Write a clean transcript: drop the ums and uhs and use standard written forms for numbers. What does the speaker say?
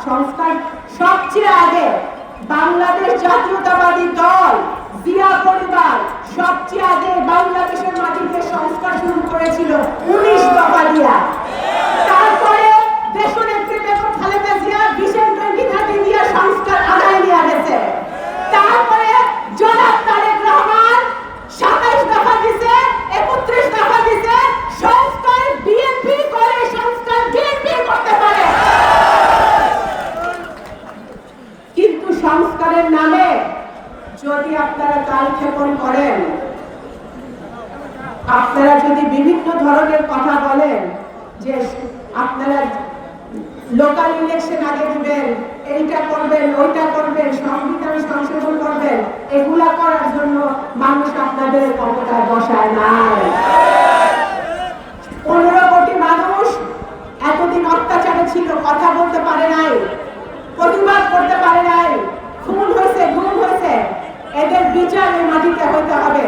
সংস্কার সবচেয়ে আগে বাংলাদেশ জাতীয়তাবাদী দল জিয়া পরিবার সবচেয়ে আগে বাংলাদেশের মাটিতে সংস্কার শুরু করেছিল 19 দফা দিয়া। তারপরে দেশনেত্রী বেগম খালেদা জিয়া ভিশন 2030 দিয়ে সংস্কার আদায় নিয়ে গেছে। তারপরে জনাব তারেক রহমান 27 দফা দিছে, 31 দফা দিছে। সংস্কার বিএনপি করে, সংস্কার বিএনপি করতে পারে, কিন্তু সংস্কারের নামে যদি আপনারা কালক্ষেপণ করেন, আপনারা যদি বিভিন্ন ধরনের কথা বলেন যে আপনারা লোকাল ইলেকশন আগে দিবেন, এইটা করবেন, ওইটা করবেন, সংবিধান সংশোধন করবেন, এগুলা করার জন্য মানুষ আপনাদের ক্ষমতায় বসায় নাই। 15 কোটি মানুষ এতদিন অত্যাচারে ছিল, কথা বলতে পারে নাই, প্রতিবাদ করতে পারে নাই, খুন হয়েছে, গুম হয়েছে। এদের বিচার এই মাটিতে হইতে হবে।